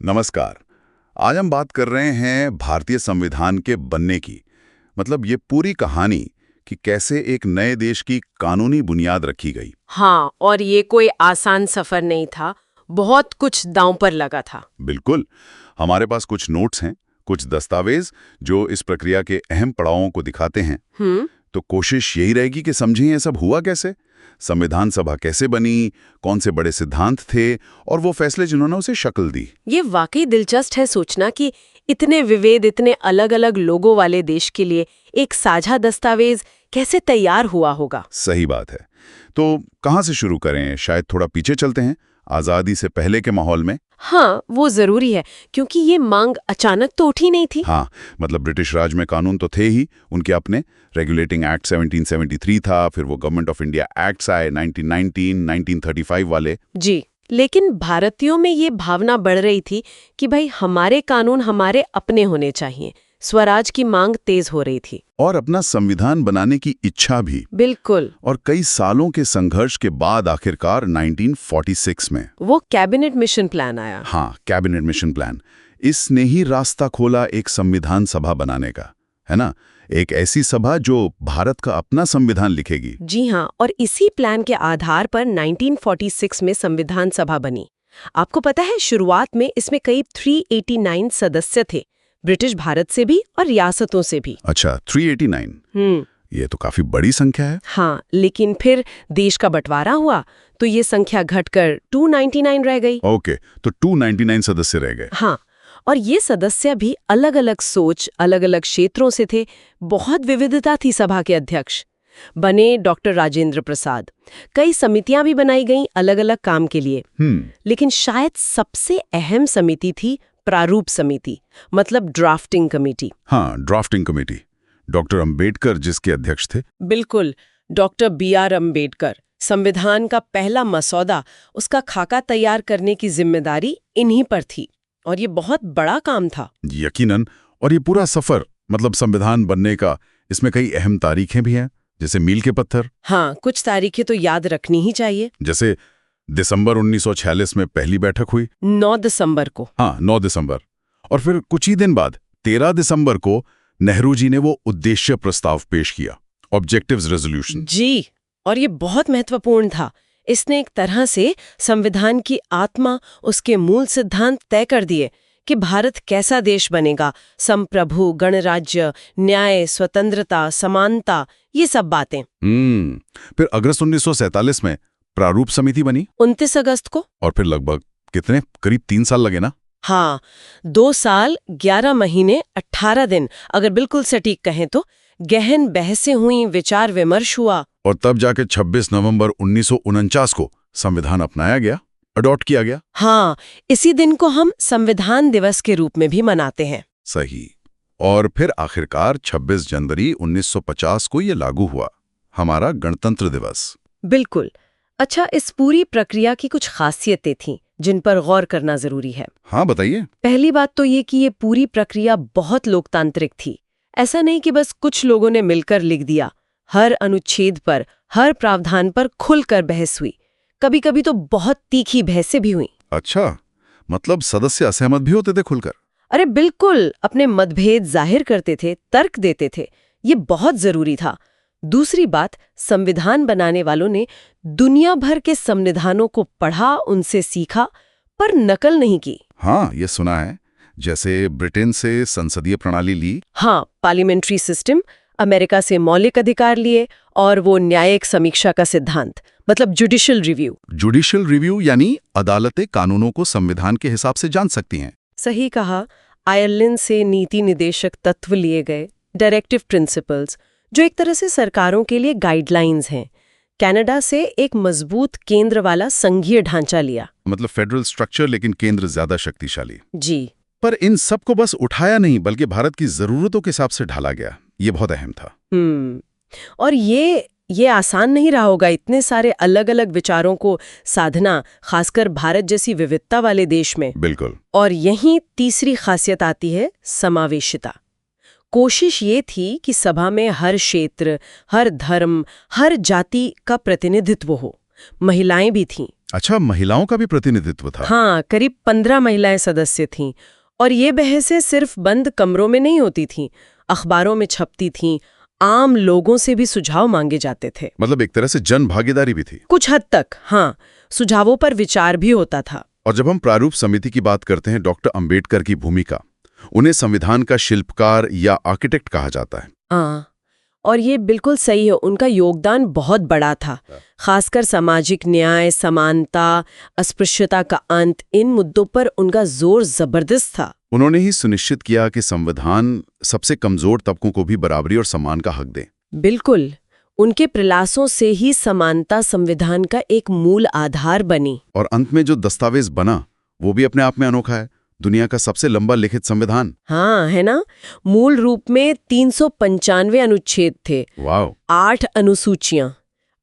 नमस्कार। आज हम बात कर रहे हैं भारतीय संविधान के बनने की। मतलब ये पूरी कहानी कि कैसे एक नए देश की कानूनी बुनियाद रखी गई। हाँ, और ये कोई आसान सफर नहीं था, बहुत कुछ दांव पर लगा था। बिल्कुल। हमारे पास कुछ नोट्स हैं, कुछ दस्तावेज जो इस प्रक्रिया के अहम पड़ावों को दिखाते हैं। तो कोशिश यही रहेगी कि समझें ये सब हुआ कैसे, संविधान सभा कैसे बनी, कौन से बड़े सिद्धांत थे और वो फैसले जिन्होंने उसे शक्ल दी। ये वाकई दिलचस्प है सोचना कि इतने विविध, इतने अलग-अलग लोगों वाले देश के लिए एक साझा दस्तावेज कैसे तैयार हुआ होगा। सही बात है। तो कहाँ से शुरू करें? शायद थोड़ा पीछे चलते हैं, आज़ादी से पहले के माहौल में। हाँ, वो जरूरी है क्योंकि ये मांग अचानक तो उठी नहीं थी। हाँ, मतलब ब्रिटिश राज में कानून तो थे ही, उनके अपने रेगुलेटिंग एक्ट 1773 था, फिर वो गवर्नमेंट ऑफ इंडिया एक्ट्स आए 1919, 1935 वाले। जी, लेकिन भारतीयों में ये भावना बढ़ रही थी कि भाई हमारे कानून हमारे अपने होने चाहिए। स्वराज की मांग तेज हो रही थी। और अपना संविधान बनाने की इच्छा भी। बिल्कुल। और कई सालों के संघर्ष के बाद आखिरकार 1946 में वो कैबिनेट मिशन प्लान आया। हाँ, कैबिनेट मिशन प्लान। इसने ही रास्ता खोला एक संविधान सभा बनाने का, है ना? एक ऐसी सभा जो भारत का अपना संविधान लिखेगी। जी हाँ, और इसी प्लान के आधार पर 1946 में संविधान सभा बनी। आपको पता है, शुरुआत में इसमें करीब 389 सदस्य थे, ब्रिटिश भारत से भी और रियासतों से भी। अच्छा, 389। ये तो काफी बड़ी संख्या है। हाँ, लेकिन फिर देश का बंटवारा हुआ तो ये संख्या घटकर 299 रह गई। ओके, तो 299 सदस्य रह गए। हाँ, और ये सदस्य भी अलग अलग सोच, अलग अलग क्षेत्रों से थे। बहुत विविधता थी। सभा के अध्यक्ष बने डॉक्टर राजेंद्र प्रसाद। कई समितियां भी बनाई गईं अलग अलग काम के लिए। लेकिन शायद सबसे अहम समिति थी प्रारूप समिति, मतलब ड्राफ्टिंग कमेटी। हाँ, ड्राफ्टिंग कमेटी। डॉक्टर अंबेडकर जिसके अध्यक्ष थे। बिल्कुल, डॉक्टर B.R. अंबेडकर। संविधान का पहला मसौदा, उसका खाका तैयार करने की जिम्मेदारी इन्हीं पर थी और ये बहुत बड़ा काम था। यकीनन। और ये पूरा सफर, मतलब संविधान बनने का, इसमें कई अहम तारीखें भी हैं, जैसे मील के पत्थर। हाँ, कुछ तारीखें तो याद रखनी ही चाहिए। जैसे दिसंबर 1946 में पहली बैठक हुई, 9 दिसंबर को। हाँ, 9 दिसंबर। और फिर कुछ ही दिन बाद 13 दिसंबर को नेहरू जी ने वो उद्देश्य प्रस्ताव पेश किया, ऑब्जेक्टिव्स रेजोल्यूशन। जी, और ये बहुत महत्वपूर्ण था। इसने एक तरह से संविधान की आत्मा, उसके मूल सिद्धांत तय कर दिए कि भारत कैसा देश बनेगा। संप्रभु, गणराज्य, न्याय, स्वतंत्रता, समानता, ये सब बातें। फिर अगस्त 1947 में प्रारूप समिति बनी, 29 अगस्त को। और फिर लगभग कितने, करीब 3 साल लगे ना? हाँ, 2 साल 11 महीने 18 दिन, अगर बिल्कुल सटीक कहें तो। गहन बहसें हुई, विचार विमर्श हुआ, और तब जाके 26 नवंबर 1949 को संविधान अपनाया गया, अडॉप्ट किया गया। हाँ, इसी दिन को हम संविधान दिवस के रूप में भी मनाते हैं। सही। और फिर आखिरकार 26 जनवरी 1950 को ये लागू हुआ, हमारा गणतंत्र दिवस। बिल्कुल। अच्छा, इस पूरी प्रक्रिया की कुछ खासियतें थीं जिन पर गौर करना जरूरी है। हाँ, बताइए। पहली बात तो ये कि ये पूरी प्रक्रिया बहुत लोकतांत्रिक थी। ऐसा नहीं कि बस कुछ लोगों ने मिलकर लिख दिया। हर अनुच्छेद पर, हर प्रावधान पर खुलकर बहस हुई। कभी कभी तो बहुत तीखी बहसें भी हुई। अच्छा, मतलब सदस्य असहमत भी होते थे खुलकर? अरे बिल्कुल, अपने मतभेद जाहिर करते थे, तर्क देते थे। ये बहुत जरूरी था। दूसरी बात, संविधान बनाने वालों ने दुनिया भर के संविधानों को पढ़ा, उनसे सीखा, पर नकल नहीं की। हाँ, ये सुना है। जैसे ब्रिटेन से संसदीय प्रणाली ली। हाँ, पार्लियामेंट्री सिस्टम। अमेरिका से मौलिक अधिकार लिए, और वो न्यायिक समीक्षा का सिद्धांत, मतलब जुडिशियल रिव्यू। जुडिशियल रिव्यू यानी अदालतें कानूनों को संविधान के हिसाब से जान सकती हैं। सही कहा। आयरलैंड से नीति निदेशक तत्व लिए गए, डायरेक्टिव प्रिंसिपल्स, जो एक तरह से सरकारों के लिए गाइडलाइंस हैं। कनाडा से एक मजबूत केंद्र वाला संघीय ढांचा लिया, मतलब फेडरल स्ट्रक्चर, लेकिन केंद्र ज्यादा शक्तिशाली। जी। पर इन सब को बस उठाया नहीं, बल्कि भारत की जरूरतों के हिसाब से ढाला गया। ये बहुत अहम था। और ये आसान नहीं रहा होगा, इतने सारे अलग अलग विचारों को साधना, खासकर भारत जैसी विविधता वाले देश में। बिल्कुल। और यहीं तीसरी खासियत आती है, समावेशिता। कोशिश ये थी कि सभा में हर क्षेत्र, हर धर्म, हर जाति का प्रतिनिधित्व हो। महिलाएं भी थीं। अच्छा, महिलाओं का भी प्रतिनिधित्व था? हाँ, करीब 15 महिलाएं सदस्य थीं। और ये बहसें सिर्फ बंद कमरों में नहीं होती थीं, अखबारों में छपती थीं, आम लोगों से भी सुझाव मांगे जाते थे। मतलब एक तरह से जन भागीदारी भी थी? कुछ हद तक, हाँ। सुझावों पर विचार भी होता था। और जब हम प्रारूप समिति की बात करते हैं, डॉक्टर अंबेडकर की भूमिका, उन्हें संविधान का शिल्पकार या आर्किटेक्ट कहा जाता है। हाँ, और ये बिल्कुल सही है, उनका योगदान बहुत बड़ा था। खासकर सामाजिक न्याय, समानता, अस्पृश्यता का अंत, इन मुद्दों पर उनका जोर जबरदस्त था। उन्होंने ही सुनिश्चित किया कि संविधान सबसे कमजोर तबकों को भी बराबरी और सम्मान का हक दे। बिल्कुल, उनके प्रयासों से ही समानता संविधान का एक मूल आधार बनी। और अंत में जो दस्तावेज बना, वो भी अपने आप में अनोखा है। दुनिया का सबसे लंबा लिखित संविधान। हाँ, है ना। मूल रूप में 395 अनुच्छेद थे। वाह। 8 अनुसूचियां,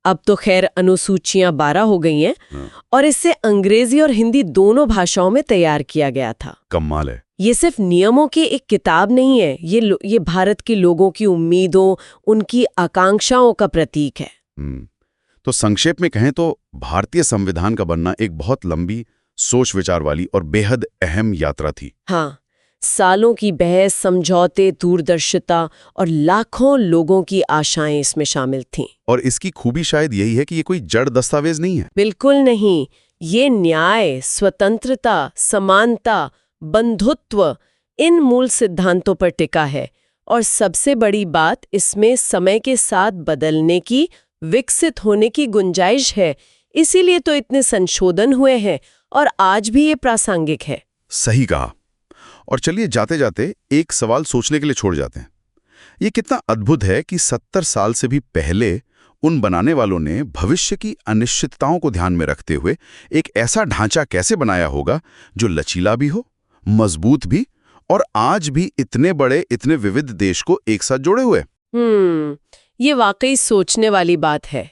अब तो खैर अनुसूचियां 12 हो गई हैं। और इसे अंग्रेजी और हिंदी दोनों भाषाओं में तैयार किया गया था। कमाल है। ये सिर्फ नियमों की एक किताब नहीं है, ये भारत के लोगों की उम्मीदों, उनकी आकांक्षाओं का प्रतीक है। तो संक्षेप में कहें तो भारतीय संविधान का बनना एक बहुत लंबी, सोच विचार वाली और बेहद अहम यात्रा थी। हाँ, सालों की बहस, समझौते, दूरदर्शिता और लाखों लोगों की आशाएं इसमें शामिल थीं। और इसकी खूबी शायद यही है कि ये कोई जड़ दस्तावेज नहीं है। बिल्कुल नहीं। ये न्याय, स्वतंत्रता, समानता, बंधुत्व, इन मूल सिद्धांतों पर टिका है। और सबसे बड़ी बात, इसमें समय के साथ बदलने की, विकसित होने की गुंजाइश है। इसीलिए तो इतने संशोधन हुए हैं और आज भी ये प्रासंगिक है। सही कहा। और चलिए जाते जाते एक सवाल सोचने के लिए छोड़ जाते हैं। ये कितना अद्भुत है कि 70 साल से भी पहले उन बनाने वालों ने भविष्य की अनिश्चितताओं को ध्यान में रखते हुए एक ऐसा ढांचा कैसे बनाया होगा जो लचीला भी हो, मजबूत भी, और आज भी इतने बड़े, इतने विविध देश को एक साथ जोड़े हुए। ये वाकई सोचने वाली बात है।